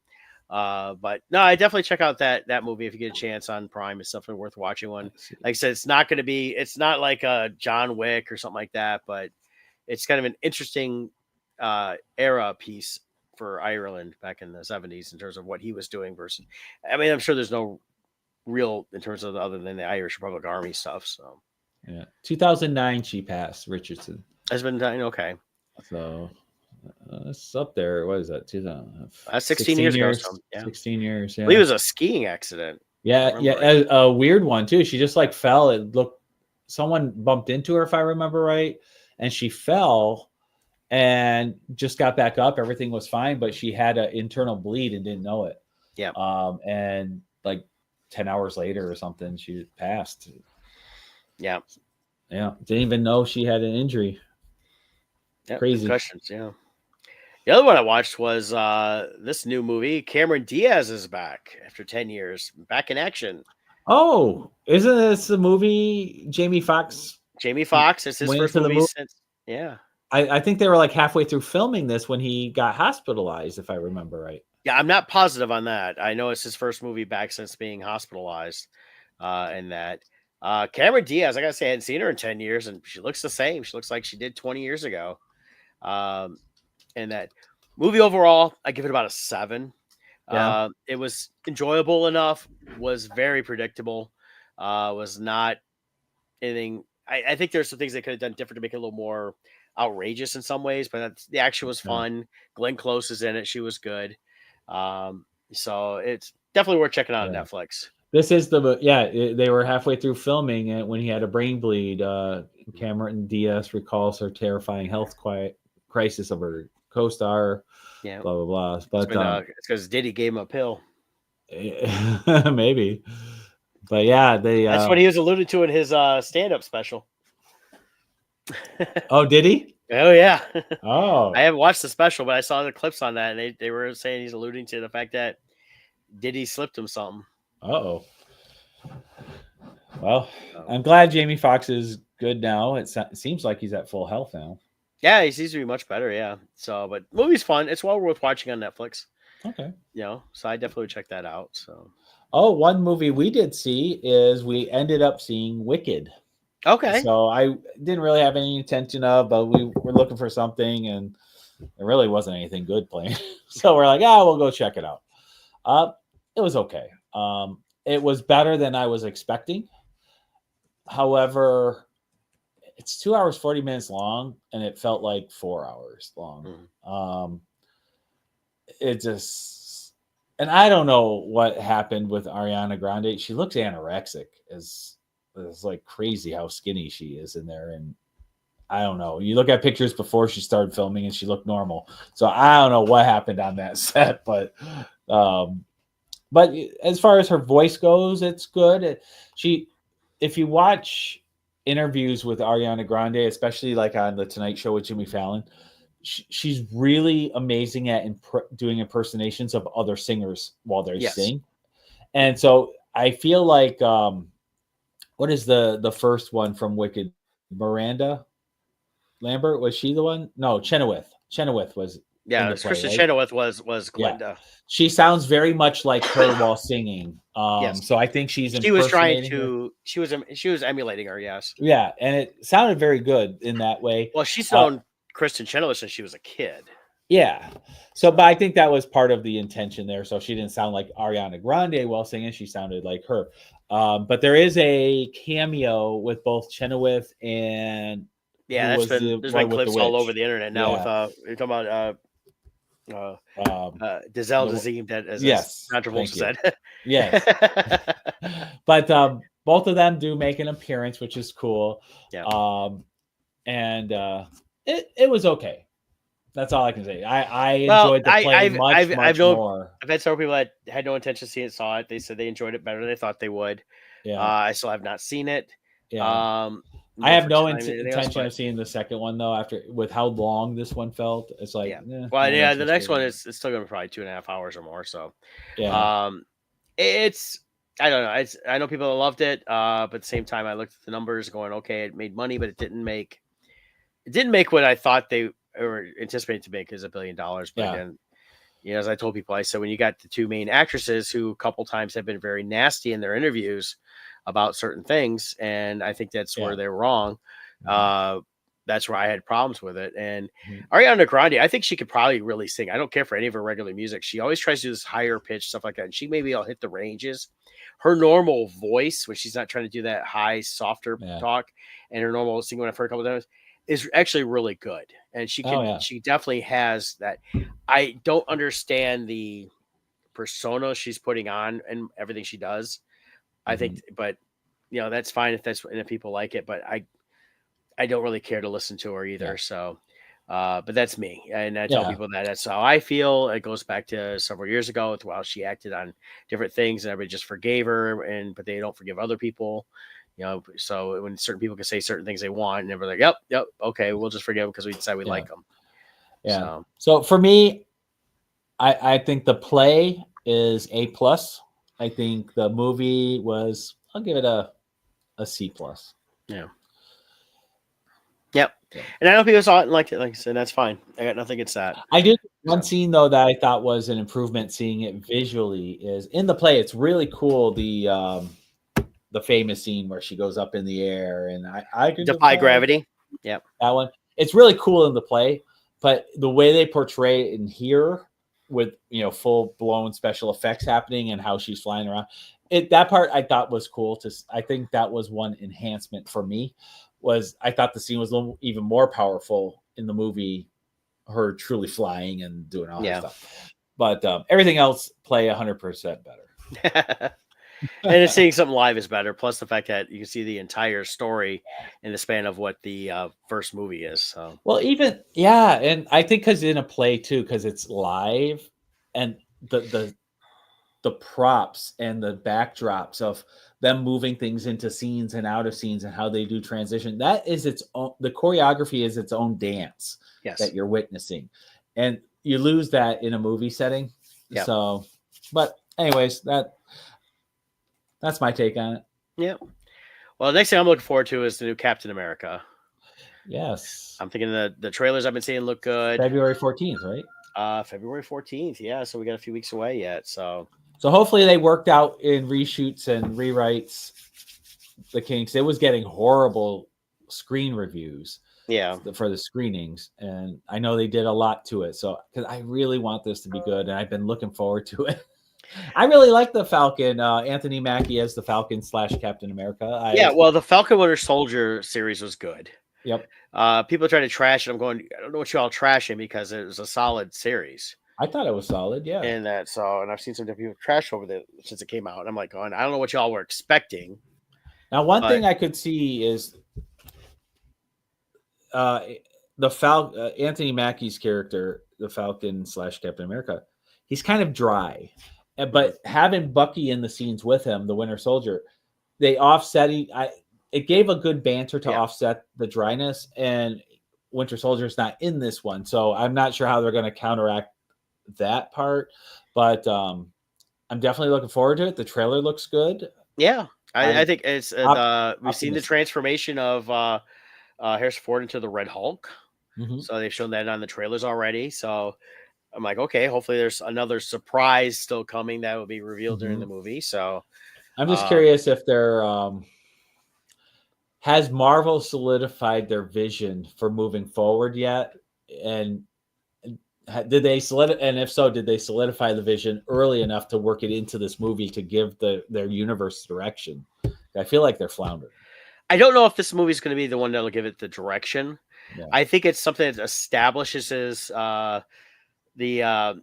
but no, I definitely check out that movie if you get a chance on Prime. It's definitely worth watching. One, like I said, it's not like a John Wick or something like that, but it's kind of an interesting era piece for Ireland back in the 70s in terms of what he was doing versus. I mean, I'm sure there's no real in terms of other than the Irish Republic Army stuff. So Yeah. 2009 she passed, Richardson. it's been done okay. So it's up there. What is that? 16 16 years ago. So years. yeah, I 16 years. believe it Yeah. was a skiing accident. If I Yeah. remember Yeah. right. A weird one too. She just like fell. It looked, someone bumped into her, if I remember right. And she fell and just got back up. Everything was fine, but she had an internal bleed and didn't know it. Yeah. And like 10 hours later or something, she passed. Yeah. Yeah. Didn't even know she had an injury. Yeah. Crazy. Concussions. Yeah. The other one I watched was this new movie. Cameron Diaz is back after 10 years, back in action. Oh, isn't this the movie Jamie Foxx Jamie Foxx. It's his went first into the movie movie? since. Yeah. I think they were like halfway through filming this when he got hospitalized, if I remember right. Yeah. I'm not positive on that. I know it's his first movie back since being hospitalized and that. Cameron Diaz, I got to say, I hadn't seen her in 10 years and she looks the same. She looks like she did 20 years ago. Um, and that movie overall, I give it about a 7. Yeah. It was enjoyable enough, was very predictable, was not anything. I think there's some things they could have done different to make it a little more outrageous in some ways, but the action was Yeah. fun. Glenn Close is in it. She was good. So it's definitely worth checking out on Yeah. Netflix. This is they were halfway through filming it when he had a brain bleed. Cameron Diaz recalls her terrifying health crisis of her co-star, Yeah. blah, blah, blah. It's But because Diddy gave him a pill. maybe. But yeah, That's what he was alluded to in his stand-up special. Oh, did he? Oh yeah. Oh. I haven't watched the special, but I saw the clips on that, and they were saying he's alluding to the fact that Diddy slipped him something. Uh-oh. Well, I'm glad Jamie Foxx is good now. It seems like he's at full health now. Yeah, he seems to be much better. Yeah. So, but movie's fun. It's well worth watching on Netflix. Okay. So I definitely would check that out. So. Oh, one movie we did see is we ended up seeing Wicked. Okay. So I didn't really have any intention of, but we were looking for something, and there really wasn't anything good playing. So we're like, we'll go check it out. It was okay. It was better than I was expecting. However, it's 2 hours, 40 minutes long, and it felt like 4 hours long. Mm-hmm. It just, and I don't know what happened with Ariana Grande. She looks anorexic. It's like crazy how skinny she is in there. And I don't know. You look at pictures before she started filming and she looked normal. So I don't know what happened on that set, but as far as her voice goes, it's good. If you watch interviews with Ariana Grande, especially like on the Tonight Show with Jimmy Fallon, she's really amazing at doing impersonations of other singers while they sing. And so I feel like, what is the first one from Wicked? Miranda Lambert, was she the one? No, Chenoweth. Chenoweth was Yeah, in it the was play, Kristen right? Chenoweth was Yeah. Glinda. She sounds very much like her while singing. Yes, So I think she's she was trying impersonating her. to. She was emulating her. Yes. Yeah, and it sounded very good in that way. Well, she's Uh, known Kristen Chenoweth since she was a kid. yeah. So, but I think that was part of the intention there. So she didn't sound like Ariana Grande while singing; she sounded like her. But there is a cameo with both Chenoweth and Yeah, who that's was been the there's been one with the clips all over witch. the internet now with Yeah. you're talking about uh Um, Dazelle the, Dazeem, that as yes. John Travolta Thank you. said. Yes. But both of them do make an appearance, which is cool. Yeah. Um, and it was okay. That's all I can say. I Well, enjoyed the play I've much known more. I've had several people that had no intention of seeing it, saw it. They said they enjoyed it better than they thought they would. Yeah, I still have not seen it. yeah. Um, I no have for no time or anything else, intention but of seeing the second one though. After with how long this one felt, it's like, yeah. Well, not yeah, the next interested. one is it's still gonna be probably 2.5 hours or more. So, Yeah, um, it's I don't know. I know people that loved it, but at the same time, I looked at the numbers, going, okay, it made money, but it didn't make what I thought they were anticipating to make, is $1 billion. But yeah, again, as I told people, I said when you got the two main actresses who a couple times have been very nasty in their interviews about certain things, and I think that's yeah. where they're wrong. Mhm. That's where I had problems with it. And Mhm. Ariana Grande, I think she could probably really sing. I don't care for any of her regular music. She always tries to do this higher pitch stuff like that, and she maybe I'll hit the ranges. Her normal voice, when she's not trying to do that high, softer Yeah. talk, and her normal singing when I've heard a couple of times, is actually really good. And Oh yeah. she definitely has that. I don't understand the persona she's putting on and everything she does. I think, Mhm. but that's fine and if people like it, but I don't really care to listen to her Yeah. either. So, but that's me, and I tell Yeah. people that that's how I feel. It goes back to several years ago, while she acted on different things, and everybody just forgave her, but they don't forgive other people. So when certain people can say certain things they want, and they're like, "Yep, yep, okay, we'll just forgive them because we decide we Yeah. like them." Yeah. So, So for me, I think the play is A+. I think the movie was, I'll give it a C+. yeah. Yep. Yeah. And I know people saw it and liked it. Like I said, that's fine. I got nothing against that. I did one So, scene though that I thought was an improvement. Seeing it visually is in the play. It's really cool. The famous scene where she goes up in the air and I can Defy defy Gravity. Yep. that one. It's really cool in the play, but the way they portray it in here with full blown special effects happening and how she's flying around, that part I thought was cool. I think that was one enhancement for me. Was I thought the scene was a little even more powerful in the movie, her truly flying and doing all that Yeah. stuff. But everything else play 100% better. And it's seeing something live is better. Plus the fact that you can see the entire story in the span of what the first movie is. So, Well, even yeah, and I think because in a play too, because it's live, and the props and the backdrops of them moving things into scenes and out of scenes and how they do transition, that is its own. The choreography is its own dance yes. that you're witnessing, and you lose that in a movie setting. Yep. So, but anyways, that's my take on it. Yeah. Well, the next thing I'm looking forward to is the new Captain America. Yes, I'm thinking the trailers I've been seeing look good. February 14th, right? February 14th. Yeah. So we got a few weeks away yet. So hopefully they worked out in reshoots and rewrites the kinks. It was getting horrible screen reviews. Yeah. For the screenings, and I know they did a lot to it. So because I really want this to be good, and I've been looking forward to it. I really like the Falcon, Anthony Mackie as the Falcon / Captain America. Well, the Falcon Winter Soldier series was good. Yep. People are trying to trash it. I'm going, I don't know what you all trashing because it was a solid series. I thought it was solid, yeah. And I've seen some different people trash over it since it came out. And I'm like, going, I don't know what y'all were expecting. Now, one thing I could see is the Anthony Mackie's character, the Falcon / Captain America. He's kind of dry, but having Bucky in the scenes with him, the Winter Soldier, they offset. It gave a good banter to offset the dryness, and Winter Soldier's not in this one, so I'm not sure how they're going to counteract that part. But I'm definitely looking forward to it. The trailer looks good. Yeah, I think it's we've seen the transformation of Harrison Ford into the Red Hulk. Mhm. So they've shown that on the trailers already. So I'm like, okay, hopefully there's another surprise still coming that will be revealed during the Mhm. movie. So I'm just um, curious if they're has Marvel solidified their vision for moving forward yet? And did they and if so, did they solidify the vision early enough to work it into this movie to give their universe direction? I feel like they're floundering. I don't know if this movie is going to be the one that'll give it the direction. Yeah. I think it's something that establishes the uh,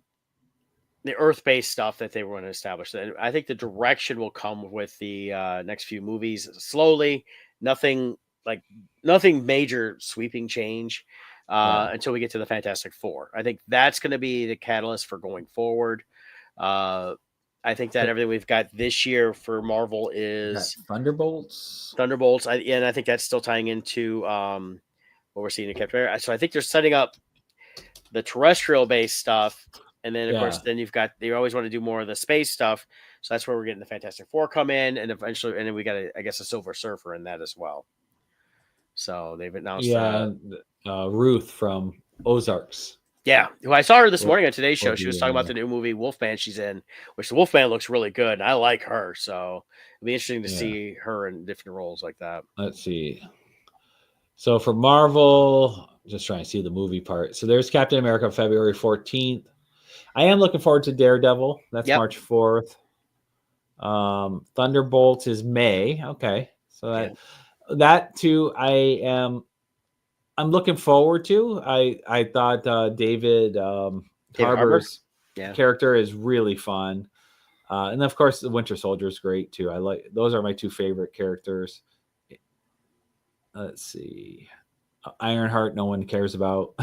the Earth-based stuff that they want to establish. And I think the direction will come with the next few movies slowly. Nothing like nothing major sweeping change Yeah. until we get to the Fantastic Four. I think that's going to be the catalyst for going forward. Uh, I think that So everything we've got this year for Marvel we got is Thunderbolts. Thunderbolts, and I think that's still tying into what we're seeing in Captain America. So I think they're setting up the terrestrial based stuff, and then of course Yeah. then you've got they always want to do more of the space stuff. So that's where we're getting the Fantastic Four come in, and eventually, and then we got I guess a Silver Surfer in that as well. So they've announced, Yeah. Ruth from Ozarks yeah, who I saw her this will, morning on today's will show. She be was in talking about there. the new movie Wolfman she's in, which the Wolfman looks really good, and I like her. So it'll be interesting to Yeah. see her in different roles like that. Let's see. So for Marvel, just trying to see the movie part. So there's Captain America, February 14th. I am looking forward to Daredevil. That's Yep. March 4th. Thunderbolts is May. Okay. So Yeah. that too I'm looking forward to. I thought David David Harbour. Harbour's Yeah. character is really fun. And of course the Winter Soldier is great too. I like those are my two favorite characters. Let's see. Ironheart, no one cares about.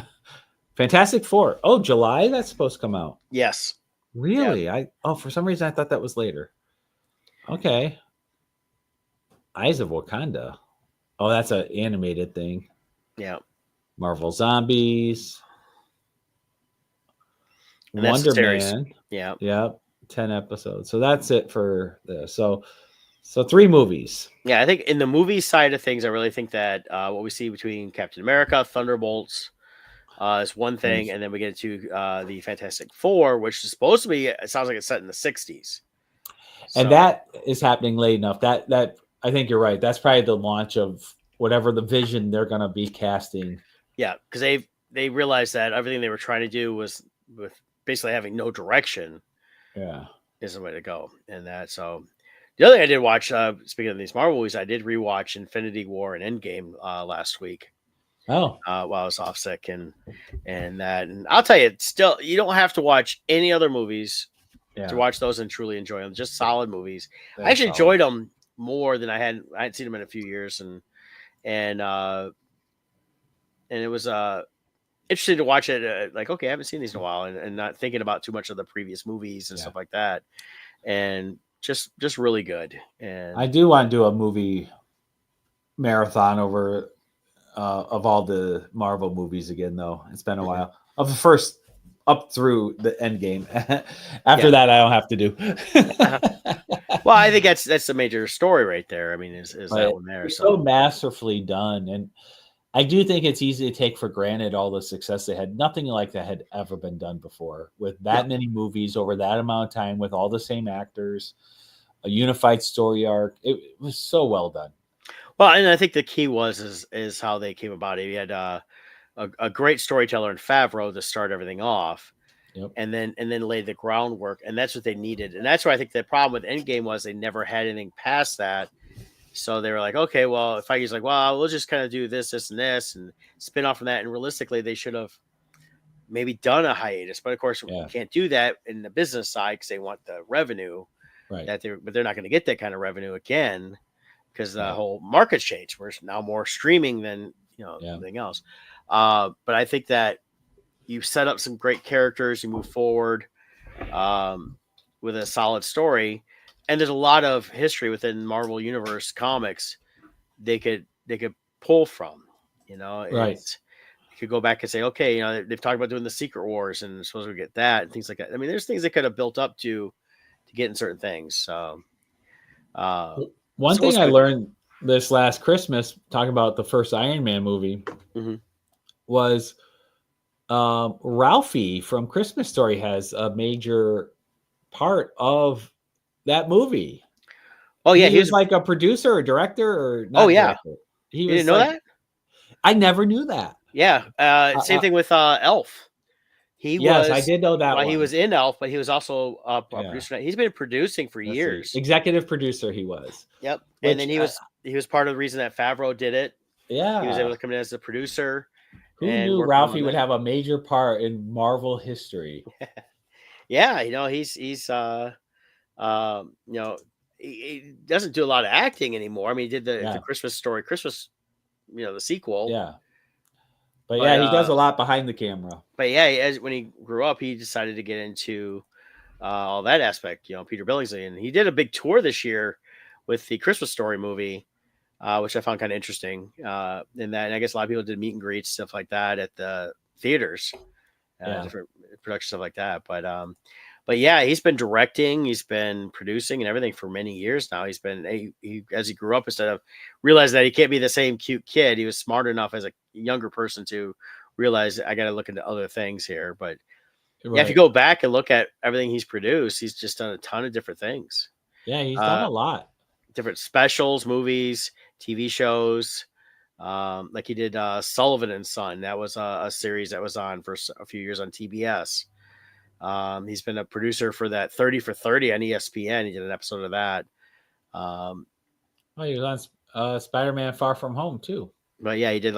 Fantastic Four. Oh, July that's supposed to come out. Yes. Yeah. Really? For some reason I thought that was later. Okay. Eyes of Wakanda. Oh, that's an animated thing. Yeah. Marvel Zombies. And that's the Wonder series. Man. Yeah. Yep. 10 episodes. So that's it for this. So 3 movies. Yeah, I think in the movie side of things, I really think that what we see between Captain America, Thunderbolts is one thing, and then we get into the Fantastic Four, which is supposed to be. It sounds like it's set in the '60s. And So that is happening late enough. That I think you're right. That's probably the launch of whatever the vision they're going to be casting. yeah, because they realized that everything they were trying to do was with basically having no direction Yeah. is the way to go, and that so. The other thing I did watch, speaking of these Marvel movies, I did rewatch Infinity War and Endgame last week. Oh. While I was off sick and that, and I'll tell you, still you don't have to watch any other movies Yeah. to watch those and truly enjoy them. Just solid movies. I They're actually solid. enjoyed them more than I hadn't seen them in a few years, and it was interesting to watch it. Like, okay, I haven't seen these in a while, and not thinking about too much of the previous movies and Yeah. stuff like that, and just really good. And I do want to do a movie marathon over of all the Marvel movies again, though. It's been a while. Of the first up through the end game. After that, I don't have to do. well, I think that's the major story right there. I mean, is that one there? It's so masterfully done, and I do think it's easy to take for granted all the success they had. Nothing like that had ever been done before with that many movies over that amount of time with all the same actors, a unified story arc. It was so well done. Well, and I think the key is how they came about it. You had a great storyteller in Favreau to start everything off, Yep. and then lay the groundwork, and that's what they needed. And that's why I think the problem with Endgame was they never had anything past that. So they were like, okay, well, if Feige's like, well, we'll just kind of do this, and spin off from that. And realistically, they should have maybe done a hiatus, but of course, you can't do that in the business side because they want the revenue Right. but they're not going to get that kind of revenue again because the whole market's changed. We're now more streaming than anything else. But I think that you set up some great characters, you move forward with a solid story, and there's a lot of history within Marvel Universe comics they could pull from. Right. You could go back and say, okay, they've talked about doing the Secret Wars and supposed to get that and things like that. I mean, there's things they could have built up to get in certain things. So, one thing I learned this last Christmas, talking about the first Iron Man movie, was Ralphie from Christmas Story has a major part of that movie. Oh yeah, He he was was. like a producer or director or Oh not yeah, director. He you didn't was know like, that? I never knew that. Yeah. Same thing with Elf. He Yes, I was did know that well, he one. was in Elf, but he was also a Yeah. producer. He's been producing for Let's see. years. Executive producer he was. Yep. And Which then he was part of the reason that Favreau did it. He was able yeah. to come in as a producer Who and knew work with him Ralphie on would that. have a major part in Marvel history? Yeah, he's he doesn't do a lot of acting anymore. I mean, he did the Yeah. Christmas Story, the sequel. Yeah. But But yeah, he does a lot behind the camera. but yeah, as when he grew up, he decided to get into all that aspect. Peter Billingsley, and he did a big tour this year with the Christmas Story movie, which I found kind of interesting. And I guess a lot of people did meet and greets, stuff like that at the theaters, Yeah. different production stuff like that. But yeah, he's been directing, he's been producing, and everything for many years now. He's been he as he grew up, instead of realizing that he can't be the same cute kid, he was smart enough as a younger person to realize I got to look into other things here. But yeah, if you Right. go back and look at everything he's produced, he's just done a ton of different things. Yeah, he's done Uh, a lot. Different specials, movies, TV shows. Like he did Sullivan and Son. That was a series that was on for a few years on TBS. He's been a producer for that 30 for 30 on ESPN. He did an episode of that. Um, Oh, he was on Spider-Man Far From Home too. but yeah, he did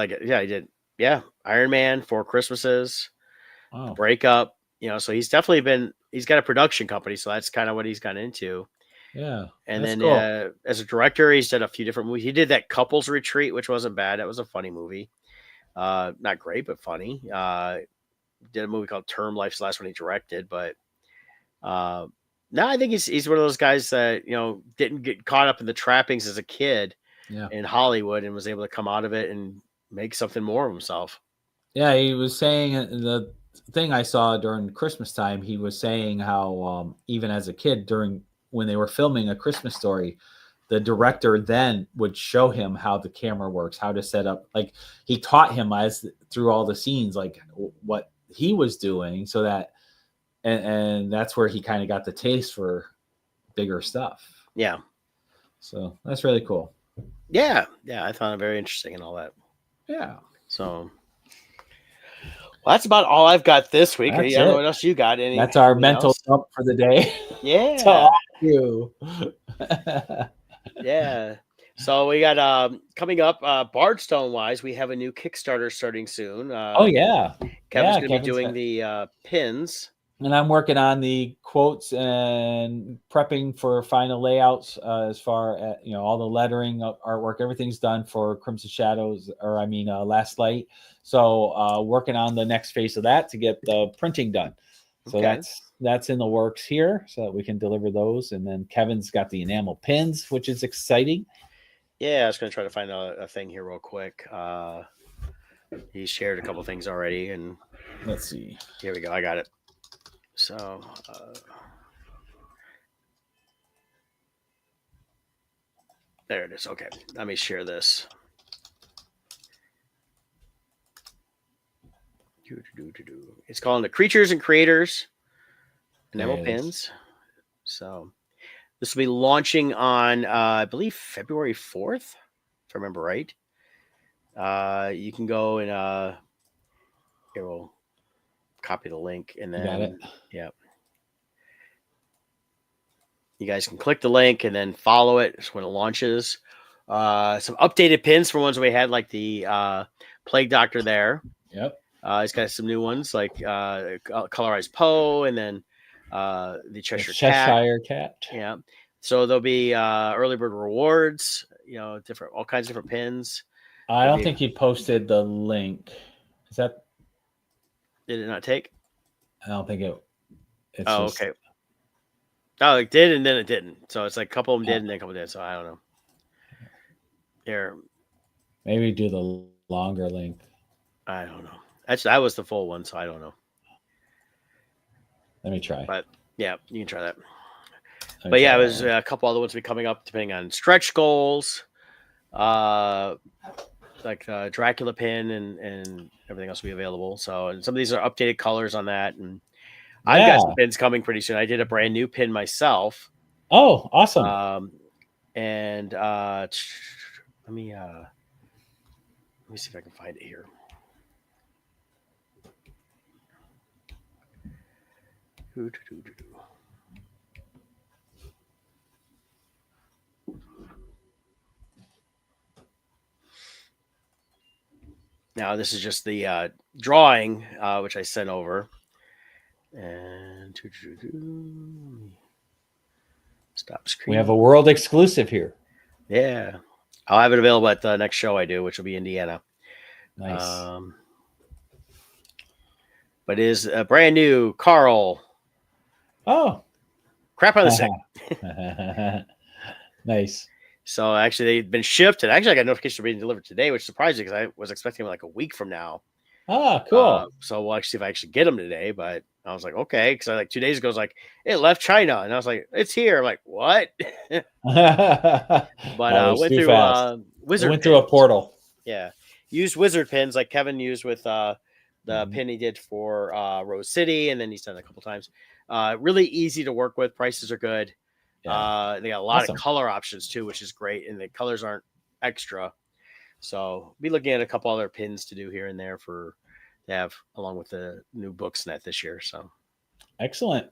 Iron Man, Four Christmases, The Oh, Breakup. So he's got a production company, so that's kind of what he's gotten into. yeah. And That's then cool. as a director, he's done a few different movies. He did that Couples Retreat, which wasn't bad. That was a funny movie. Not great, but funny. Did a movie called Term Life's the last one he directed, but uh, no, I think he's one of those guys that didn't get caught up in the trappings as a kid Yeah. in Hollywood and was able to come out of it and make something more of himself. Yeah, he was saying the thing I saw during Christmas time, he was saying how even as a kid during when they were filming A Christmas Story, the director then would show him how the camera works, how to set up. Like he taught him as through all the scenes, like what he was doing, so that and that's where he kind of got the taste for bigger stuff. Yeah, So that's really cool. yeah. I found it very interesting and all that. Yeah, So, well, that's about all I've got this week. I that's don't know it. what else you got. That's our Anything mental else? dump for the day. To Yeah, all of you. yeah. So we got coming up Bardstone wise, we have a new Kickstarter starting soon. Oh yeah, Kevin's yeah. going to be doing the pins. And I'm working on the quotes and prepping for final layouts as far as all the lettering, artwork, everything's done for Crimson Shadows, or I mean Last Light. So working on the next phase of that to get the printing done. So Okay. that's in the works here, so that we can deliver those. And then Kevin's got the enamel pins, which is exciting. Yeah, I was going to try to find a thing here real quick. He shared a couple things already, and Let's see. here we go. I got it. So, there it is. Okay, let me share this. It's called the Creatures and Creators enamel There it is. pins. So, this will be launching on, I believe, February 4th, if I remember right. You can go and here we'll copy the link, and You got it? then yeah. You guys can click the link and then follow it when it launches. Some updated pins for ones we had, like the Plague Doctor there. Yep. He's got some new ones like Colorized Poe, and then the Cheshire Cat. Yeah. So there'll be early bird rewards, all kinds of different pins. I don't think he posted the link. Is that? Did it not take? I don't think it. It's just, okay. Oh, it did, and then it didn't. So it's like a couple of them did, and then a couple did. So I don't know. Here, maybe do the longer link. I don't know. Actually, that was the full one, so I don't know. Let me try. But yeah, you can try that. But yeah, there's a couple other ones be coming up depending on stretch goals. like Dracula pin and everything else will be available. So, and some of these are updated colors on that. And I've got Yeah. some pins coming pretty soon. I did a brand new pin myself. Oh, awesome. And let me see if I can find it here. Now this is just the drawing which I sent over. And stop screen. We have a world exclusive here. Yeah, I'll have it available at the next show I do, which will be Indiana. Nice. But it is a brand new Carl. Oh, crap on the sick. Nice. So actually, they've been shipped, and actually, I got notification they're being delivered today, which surprised me because I was expecting them like a week from now. Ah, cool. So we'll actually see if I actually get them today. But I was like, okay, because like 2 days ago, I was like, it left China, and I was like, it's here. I'm like, what? But went through Wizard. Went through a portal. Yeah, used Wizard pins like Kevin used with the pin he did for Rose City, and then he's done it a couple times. Really easy to work with. Prices are good. Yeah. They got a lot of color options too, which is great, and the colors aren't extra. So be looking at a couple other pins to do here and there to have along with the new books net this year. So excellent.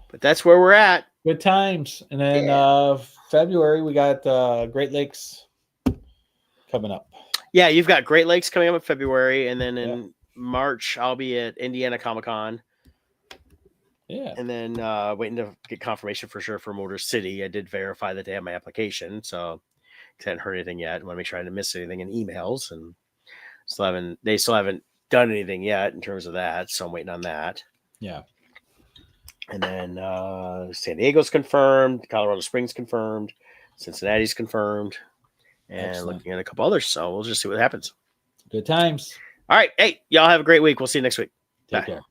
But that's where we're at. Good times. And then February we got Great Lakes coming up. Yeah, you've got Great Lakes coming up in February, and then in March I'll be at Indiana Comic-Con. Yeah. And then waiting to get confirmation for sure for Motor City. I did verify that they have my application, so I hadn't heard anything yet. I want to make sure I didn't miss anything in emails, and they still haven't done anything yet in terms of that, so I'm waiting on that. Yeah. And then San Diego's confirmed, Colorado Springs confirmed, Cincinnati's confirmed, and looking at a couple others. So we'll just see what happens. Good times. All right. Hey, y'all have a great week. We'll see you next week. Take Bye. care.